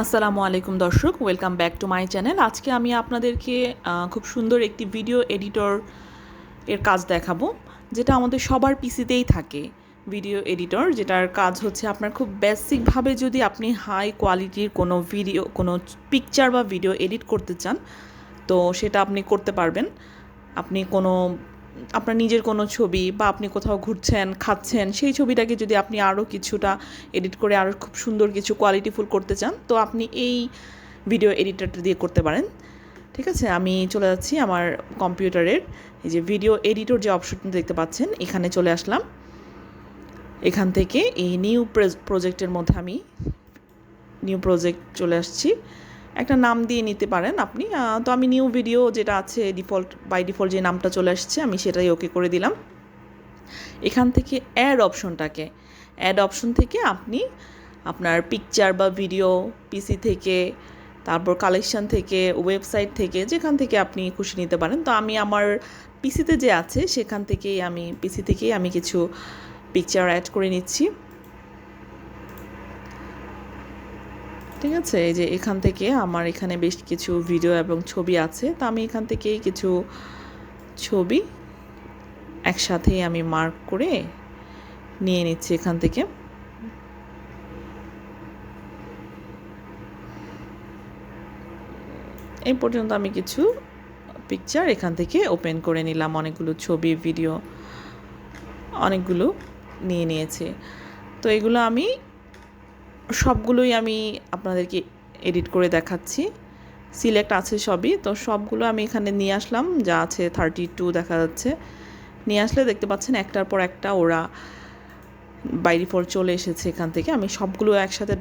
আসসালামু আলাইকুম দর্শক, welcome back to my channel. আজকে আমি আপনাদেরকে খুব সুন্দর একটি ভিডিও এডিটর এর কাজ দেখাবো, যেটা আমাদের সবার পিসিতেই থাকে। ভিডিও এডিটর যেটার কাজ হচ্ছে আপনার খুব বেসিকভাবে যদি আপনি হাই কোয়ালিটির কোনো ভিডিও, কোনো পিকচার বা ভিডিও এডিট করতে চান, তো সেটা আপনি করতে পারবেন। আপনি কোনো আপনার নিজের কোনো ছবি বা আপনি কোথাও ঘুরছেন, খাচ্ছেন, সেই ছবিটাকে যদি আপনি আরও কিছুটা এডিট করে আরও খুব সুন্দর কিছু কোয়ালিটিফুল করতে চান, তো আপনি এই ভিডিও এডিটরটা দিয়ে করতে পারেন। ঠিক আছে, আমি চলে যাচ্ছি আমার কম্পিউটারের এই যে ভিডিও এডিটর যে অপশনটা দেখতে পাচ্ছেন, এখানে চলে আসলাম। এখান থেকে এই নিউ প্রজেক্টের মধ্যে আমি নিউ প্রজেক্ট চলে আসছি। একটা নাম দিয়ে নিতে পারেন আপনি, তো আমি নিউ ভিডিও যেটা আছে বাই ডিফল্ট যে নামটা চলে আসছে আমি সেটাই ওকে করে দিলাম। এখান থেকে অ্যাড অপশন থেকে আপনি আপনার পিকচার বা ভিডিও পিসি থেকে, তারপর কালেকশন থেকে, ওয়েবসাইট থেকে, যেখান থেকে আপনি খুশি নিতে পারেন। তো আমি আমার পিসিতে যে আছে সেখান থেকেই আমি কিছু পিকচার অ্যাড করে নিচ্ছি। ঠিক আছে, এই যে এখান থেকে আমার এখানে বেশ কিছু ভিডিও এবং ছবি আছে, তো আমি এখান থেকেই কিছু ছবি একসাথেই আমি মার্ক করে নিয়ে নিচ্ছি এখান থেকে। এই পর্যন্ত আমি কিছু পিকচার এখান থেকে ওপেন করে নিলাম, অনেকগুলো ছবি ভিডিও অনেকগুলো নিয়ে নিয়েছি। তো এগুলো আমি সবগুলোই আমি আপনাদেরকে এডিট করে দেখাচ্ছি। সিলেক্ট আছে সবই, তো সবগুলো আমি এখানে নিয়ে আসলাম। যা আছে 32 দেখা যাচ্ছে, নিয়ে আসলে দেখতে পাচ্ছেন একটার পর একটা ওরা বাই ডিফল্ট চলে এসেছে। এখান থেকে আমি সবগুলো একসাথে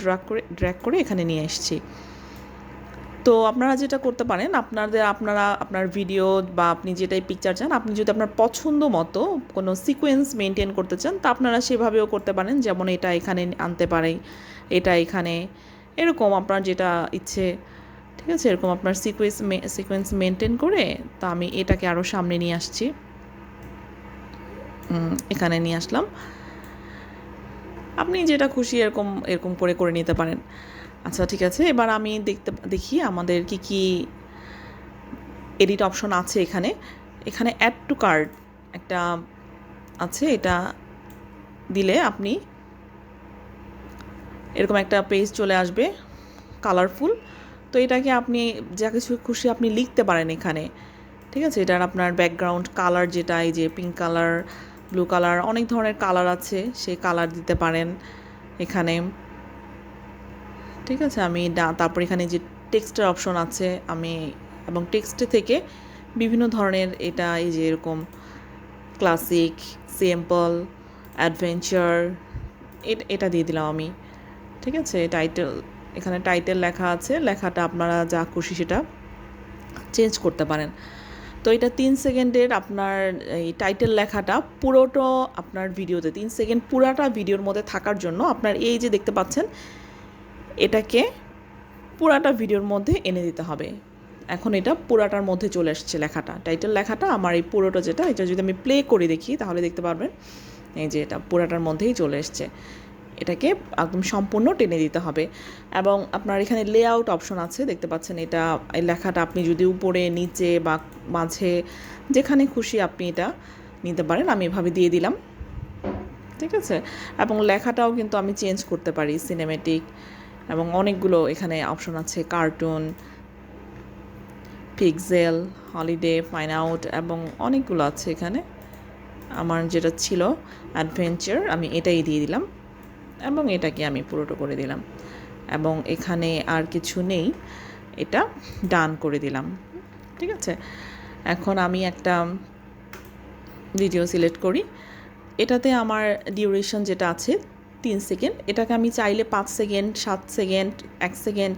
ড্র্যাগ করে এখানে নিয়ে এসেছি। তো আপনারা যেটা করতে পারেন, আপনার ভিডিও বা আপনি যেটাই পিকচার চান, আপনি যদি আপনার পছন্দ মতো কোনো সিকোয়েন্স মেনটেন করতে চান, তা আপনারা সেভাবেও করতে পারেন। যেমন এটা এখানে আনতে পারে, এটা এখানে, এরকম আপনার যেটা ইচ্ছে। ঠিক আছে, এরকম আপনার সিকোয়েন্স মেনটেন করে, তো আমি এটাকে আরও সামনে নিয়ে আসছি, এখানে নিয়ে আসলাম। আপনি যেটা খুশি এরকম এরকম করে করে নিতে পারেন। আচ্ছা, ঠিক আছে, এবার আমি দেখি আমাদের কি এডিট অপশন আছে এখানে। এখানে অ্যাড টু কার্ট একটা আছে, এটা দিলে আপনি এরকম একটা পেজ চলে আসবে কালারফুল। তো এটাকে আপনি যা কিছু খুশি আপনি লিখতে পারেন এখানে। ঠিক আছে, এটার আপনার ব্যাকগ্রাউন্ড কালার যেটা, এই যে পিঙ্ক কালার, ব্লু কালার, অনেক ধরনের কালার আছে, সেই কালার দিতে পারেন এখানে। ঠিক আছে, তারপর এখানে যে টেক্সটের অপশন আছে, এবং টেক্সটে থেকে বিভিন্ন ধরনের, এটা এই যে এরকম ক্লাসিক, সিম্পল, অ্যাডভেঞ্চার, এটা দিয়ে দিলাম আমি। ঠিক আছে, এখানে টাইটেল লেখা আছে, লেখাটা আপনারা যা খুশি সেটা চেঞ্জ করতে পারেন। তো এটা 3 সেকেন্ডের আপনার এই টাইটেল লেখাটা পুরোটা আপনার ভিডিওতে 3 সেকেন্ড পুরাটা ভিডিওর মধ্যে থাকার জন্য আপনার এই যে দেখতে পাচ্ছেন, এটাকে পুরাটা ভিডিওর মধ্যে এনে দিতে হবে। এখন এটা পুরাটার মধ্যে চলে আসছে লেখাটা, টাইটেল লেখাটা আমার এই পুরোটা যেটা, এটা যদি আমি প্লে করে দেখি তাহলে দেখতে পারবেন এই যে এটা পুরাটার মধ্যেই চলে এসছে। এটাকে একদম সম্পূর্ণ টেনে দিতে হবে। এবং আপনার এখানে লেআউট অপশন আছে, দেখতে পাচ্ছেন, এই লেখাটা আপনি যদি উপরে, নিচে বা মাঝে যেখানে খুশি আপনি এটা নিতে পারেন। আমি এভাবে দিয়ে দিলাম। ঠিক আছে, এবং লেখাটাও কিন্তু আমি চেঞ্জ করতে পারি, সিনেমেটিক, এবং অনেকগুলো এখানে অপশন আছে, cartoon, pixel, holiday, find out, এবং অনেকগুলো আছে এখানে। আমার যেটা ছিল অ্যাডভেঞ্চার, আমি এটাই দিয়ে দিলাম, এবং এটাকে আমি পুরোটা করে দিলাম, এবং এখানে আর কিছু নেই, এটা ডান করে দিলাম। ঠিক আছে, এখন আমি একটা ভিডিও সিলেক্ট করি। এটাতে আমার ডিউরেশন যেটা আছে 3 সেকেন্ড, এটাকে আমি চাইলে 5 সেকেন্ড, 7 সেকেন্ড, 1 সেকেন্ড,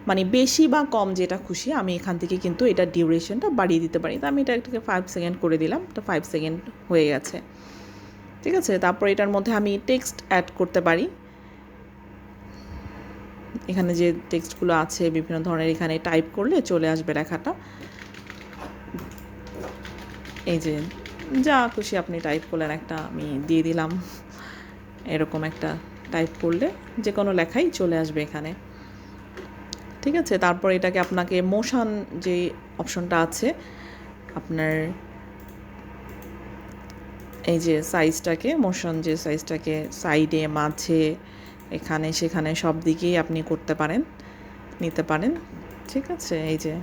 মানে বেশি বা কম যেটা খুশি আমি এখান থেকে কিন্তু এটা ডিউরেশনটা বাড়িয়ে দিতে পারি। তো আমি এটাকে 5 সেকেন্ড করে দিলাম, তো 5 সেকেন্ড হয়ে গেছে। ঠিক আছে, তারপর এটার মধ্যে আমি টেক্সট অ্যাড করতে পারি। এখানে যে টেক্সটগুলো আছে বিভিন্ন ধরনের, এখানে টাইপ করলে চলে আসবে লেখাটা। এই যে যা খুশি আপনি টাইপ করলেন, একটা আমি দিয়ে দিলাম, এরকম একটা টাইপ করলে যে কোনো লেখাই চলে আসবে এখানে। ঠিক আছে। তারপর এটাকে আপনাকে মোশন যে অপশনটা আছে আপনার এই যে সাইজটাকে মোশন যে সাইজটাকে সাইডে মাঝে এখানে সেখানে সব দিকেই আপনি করতে পারেন, নিতে পারেন। ঠিক আছে, এই যে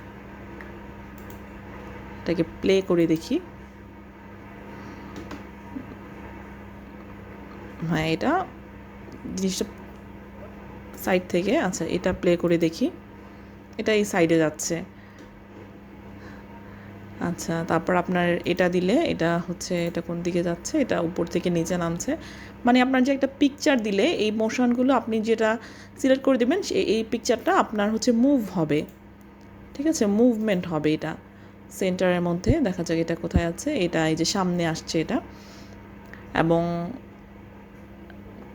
এটাকে প্লে করে দেখি। হ্যাঁ, এটা জিনিসটা সাইড থেকে, আচ্ছা এটা প্লে করে দেখি, এটা এই সাইডে যাচ্ছে। আচ্ছা, তারপর আপনার এটা দিলে এটা হচ্ছে এটা কোন দিকে যাচ্ছে, এটা উপর থেকে নিচে নামছে। মানে আপনার যে একটা পিকচার দিলে এই মোশনগুলো আপনি যেটা সিলেক্ট করে দেবেন এই পিকচারটা আপনার হচ্ছে মুভ হবে। ঠিক আছে, মুভমেন্ট হবে। এটা সেন্টারের মধ্যে দেখা যাক এটা কোথায় আছে, এটা এই যে সামনে আসছে এটা, এবং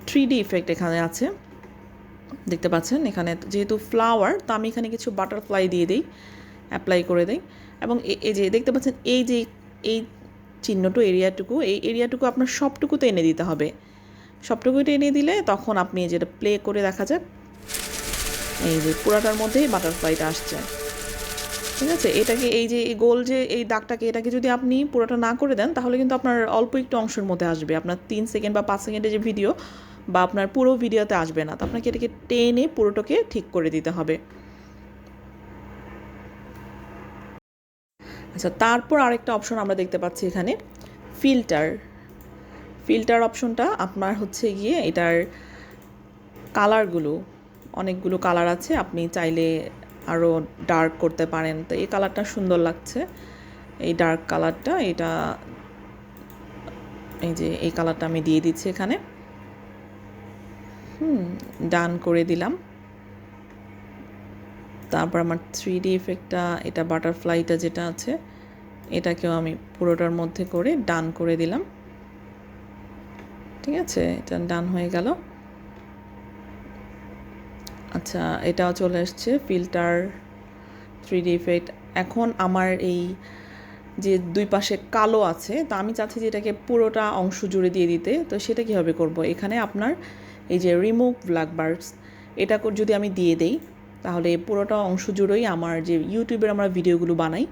3D ইফেক্ট এখানে আছে দেখতে পাচ্ছেন। এখানে যেহেতু ফ্লাওয়ার, তো আমি এখানে কিছু বাটারফ্লাই দিয়ে দিই, অ্যাপ্লাই করে দিই। এবং এই যে দেখতে পাচ্ছেন এই যে এই চিহ্নটু এরিয়াটুকু, এই এরিয়াটুকু আপনার সবটুকুতে এনে দিতে হবে। সবটুকুতে এনে দিলে তখন আপনি যেটা প্লে করে দেখা যায় এই যে পুরাটার মধ্যেই বাটারফ্লাইটা আসছে। ঠিক আছে, এটাকে এই যে গোল যে এই দাগটাকে এটাকে যদি আপনি পুরোটা না করে দেন তাহলে কিন্তু আপনার অল্প একটু অংশের মধ্যে আসবে, আপনার 3 সেকেন্ড বা 5 সেকেন্ডের যে ভিডিও বা আপনার পুরো ভিডিওতে আসবে না। তো আপনাকে এটাকে টেনে পুরোটাকে ঠিক করে দিতে হবে। আচ্ছা, তারপর আরেকটা অপশন আমরা দেখতে পাচ্ছি এখানে, ফিল্টার। ফিল্টার অপশনটা আপনার হচ্ছে গিয়ে এটার কালারগুলো, অনেকগুলো কালার আছে, আপনি চাইলে আরও ডার্ক করতে পারেন। তো এই কালারটা সুন্দর লাগছে, এই ডার্ক কালারটা, এটা এই যে এই কালারটা আমি দিয়ে দিচ্ছি এখানে। ডান করে দিলাম। তারপর আমার 3D ইফেক্টটা, এটা বাটারফ্লাইটা যেটা আছে এটাকেও আমি পুরোটার মধ্যে করে ডান করে দিলাম। ঠিক আছে, এটা ডান হয়ে গেল। আচ্ছা, এটাও চলে আসছে ফিল্টার 3D ইফেক্ট। এখন আমার এই যে দুই পাশে কালো আছে, তা আমি চাচ্ছি যে এটাকে পুরোটা অংশ জুড়ে দিয়ে দিতে। তো সেটা কীভাবে করব, এখানে আপনার এই যে রিমুভ ব্ল্যাক বার্ডস, এটা যদি আমি দিয়ে দেই তাহলে পুরোটা অংশ জুড়েই আমার যে ইউটিউবের আমরা ভিডিওগুলো বানাই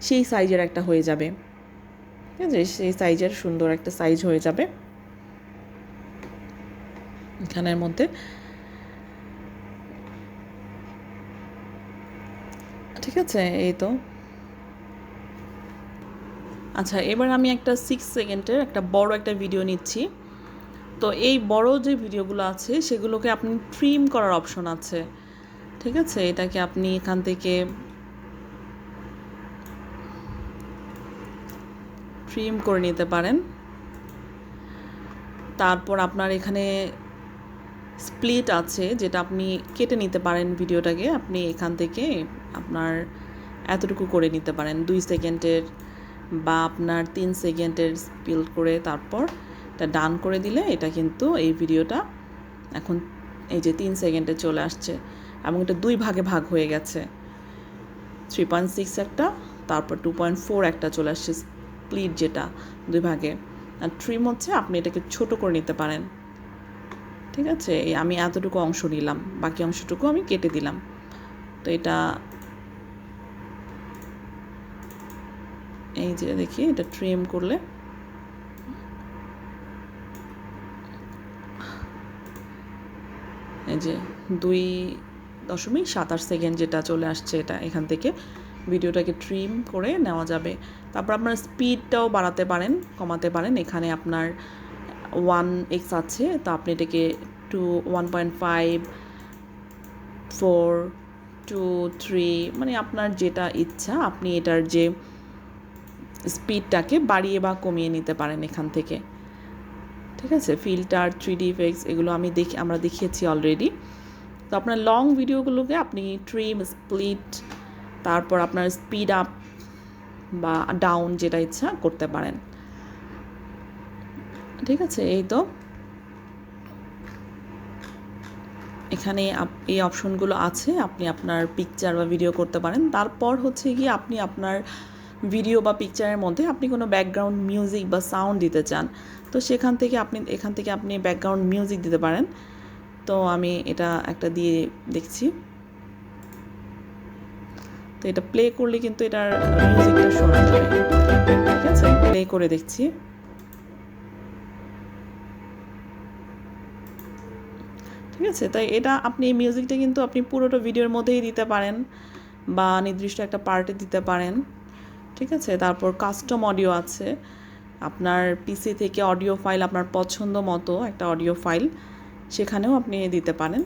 সেই সাইজের একটা হয়ে যাবে। ঠিক আছে, সেই সাইজের সুন্দর একটা সাইজ হয়ে যাবে এখানের মধ্যে। ঠিক আছে, এই তো। আচ্ছা, এবার আমি একটা 6 সেকেন্ডের একটা বড় একটা ভিডিও নিচ্ছি। তো এই বড় যে ভিডিওগুলো আছে সেগুলোকে আপনি ট্রিম করার অপশন আছে। ঠিক আছে, এটাকে আপনি এখান থেকে ট্রিম করে নিতে পারেন। তারপর আপনার এখানে স্প্লিট আছে, যেটা আপনি কেটে নিতে পারেন ভিডিওটাকে। আপনি এখান থেকে আপনার এতটুকু করে নিতে পারেন, 2 সেকেন্ডের বা আপনার 3 সেকেন্ডের স্প্লিট করে তারপর এটা ডান করে দিলে এটা কিন্তু এই ভিডিওটা এখন এই যে 3 সেকেন্ডে চলে আসছে এবং এটা 2 ভাগে ভাগ হয়ে গেছে। 3.6 একটা, তারপর 2.4 একটা চলে আসছে স্প্লিট, যেটা 2 ভাগে। আর ট্রিম হচ্ছে আপনি এটাকে ছোট করে নিতে পারেন। ঠিক আছে, এই আমি এতটুকু অংশ নিলাম, বাকি অংশটুকু আমি কেটে দিলাম। তো এটা এই যে দেখি, এটা ট্রিম করলে এই যে 2.27 সেকেন্ড যেটা চলে আসছে, এটা এখান থেকে ভিডিওটাকে ট্রিম করে নেওয়া যাবে। তারপর আপনার স্পিডটাও বাড়াতে পারেন, কমাতে পারেন। এখানে আপনার 1x আছে, তো আপনি এটাকে 1.5, 4, 2, 3, মানে আপনার যেটা ইচ্ছা আপনি এটার যে স্পিডটাকে বাড়িয়ে বা কমিয়ে নিতে পারেন এখান থেকে। ঠিক আছে, ফিল্টার 3D ইফেক্টস এগুলো আমরা দেখিয়েছি অলরেডি। তো আপনার লং ভিডিওগুলোকে আপনি ট্রিম, স্প্লিট, তারপর আপনার স্পিড আপ বা ডাউন যেটা ইচ্ছা করতে পারেন। ঠিক আছে, এই তো এখানে এই অপশনগুলো আছে, আপনি আপনার পিকচার বা ভিডিও করতে পারেন। তারপর হচ্ছে গিয়ে আপনি আপনার ভিডিও বা পিকচারের মধ্যে আপনি কোনো ব্যাকগ্রাউন্ড মিউজিক বা সাউন্ড দিতে চান, তো এখান থেকে আপনি ব্যাকগ্রাউন্ড মিউজিক দিতে পারেন। তো আমি এটা একটা দিয়ে দেখছি। তো এটা প্লে করলে কিন্তু এটার মিউজিকটা শোনা যাবে। ঠিক আছে, প্লে করে দেখছি। ঠিক আছে, তাই এটা আপনি এই মিউজিকটা কিন্তু আপনি পুরোটা ভিডিওর মধ্যেই দিতে পারেন বা নির্দিষ্ট একটা পার্টে দিতে পারেন। ঠিক আছে, তারপর কাস্টম অডিও আছে, আপনার পিসি থেকে অডিও ফাইল আপনার পছন্দ মতো একটা অডিও ফাইল সেখানেও আপনি দিতে পারেন।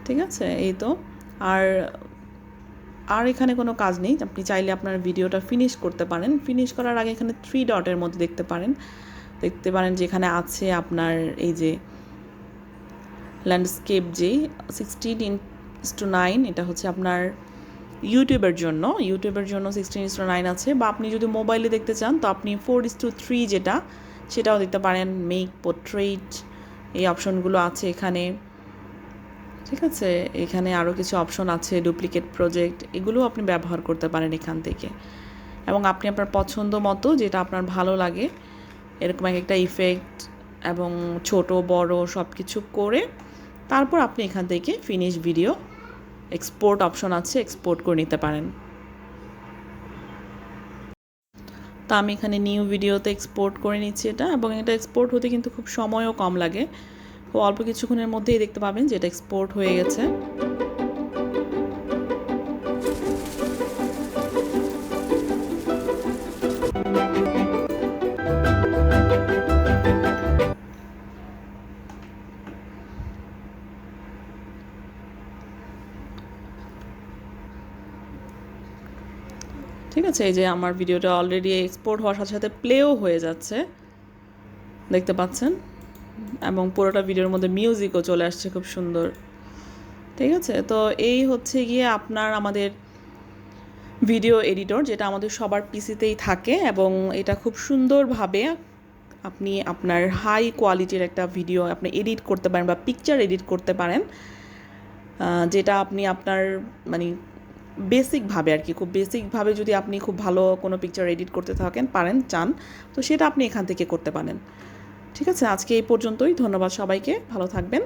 ঠিক আছে, এই তো। আর আর এখানে কোনো কাজ নেই, আপনি চাইলে আপনার ভিডিওটা ফিনিশ করতে পারেন। ফিনিশ করার আগে এখানে 3 ডটের মধ্যে দেখতে পারেন যেখানে আছে আপনার এই যে ল্যান্ডস্কেপ যে 16:9, এটা হচ্ছে আপনার ইউটিউবের জন্য 16:9 আছে। বা আপনি যদি মোবাইলে দেখতে চান তো আপনি 4:3 যেটা সেটাও দেখতে পারেন। মেক পোর্ট্রেট এই অপশনগুলো আছে এখানে। ঠিক আছে, এখানে আরও কিছু অপশন আছে, ডুপ্লিকেট প্রজেক্ট, এগুলো আপনি ব্যবহার করতে পারেন এখান থেকে। এবং আপনি আপনার পছন্দ মতো যেটা আপনার ভালো লাগে এরকম একটা ইফেক্ট এবং ছোট বড় সব কিছু করে তারপর আপনি এখান থেকে ফিনিশ ভিডিও এক্সপোর্ট অপশন আছে, এক্সপোর্ট করে নিতে পারেন। তা আমি এখানে নিউ ভিডিওতে এক্সপোর্ট করে নিচ্ছি এটা, এবং এটা এক্সপোর্ট হতে কিন্তু খুব সময়ও কম লাগে। তো অল্প কিছুক্ষণের মধ্যেই দেখতে পাবেন যে এটা এক্সপোর্ট হয়ে গেছে। ঠিক আছে, এই যে আমার ভিডিওটা অলরেডি এক্সপোর্ট হওয়ার সাথে সাথে প্লেও হয়ে যাচ্ছে, দেখতে পাচ্ছেন, এবং পুরোটা ভিডিওর মধ্যে মিউজিকও চলে আসছে খুব সুন্দর। ঠিক আছে, তো এই হচ্ছে গিয়ে আমাদের ভিডিও এডিটর, যেটা আমাদের সবার পিসিতেই থাকে, এবং এটা খুব সুন্দরভাবে আপনি আপনার হাই কোয়ালিটির একটা ভিডিও আপনি এডিট করতে পারেন বা পিকচার এডিট করতে পারেন, যেটা আপনি আপনার মানে বেসিকভাবে আর কি, খুব বেসিকভাবে যদি আপনি খুব ভালো কোনো পিকচার এডিট করতে চান তো সেটা আপনি এখান থেকে করতে পারেন। ঠিক আছে, আজকে এই পর্যন্তই। ধন্যবাদ সবাইকে, ভালো থাকবেন।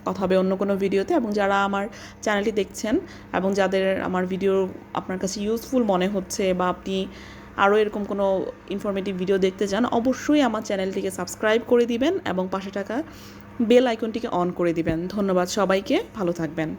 কথা হবে অন্য কোনো ভিডিওতে। এবং যারা আমার চ্যানেলটি দেখছেন এবং যাদের আমার ভিডিও আপনার কাছে ইউজফুল মনে হচ্ছে বা আপনি আরও এরকম কোনো ইনফরমেটিভ ভিডিও দেখতে চান, অবশ্যই আমার চ্যানেলটিকে সাবস্ক্রাইব করে দিবেন এবং পাশে থাকা বেল আইকনটিকে অন করে দিবেন। ধন্যবাদ সবাইকে, ভালো থাকবেন।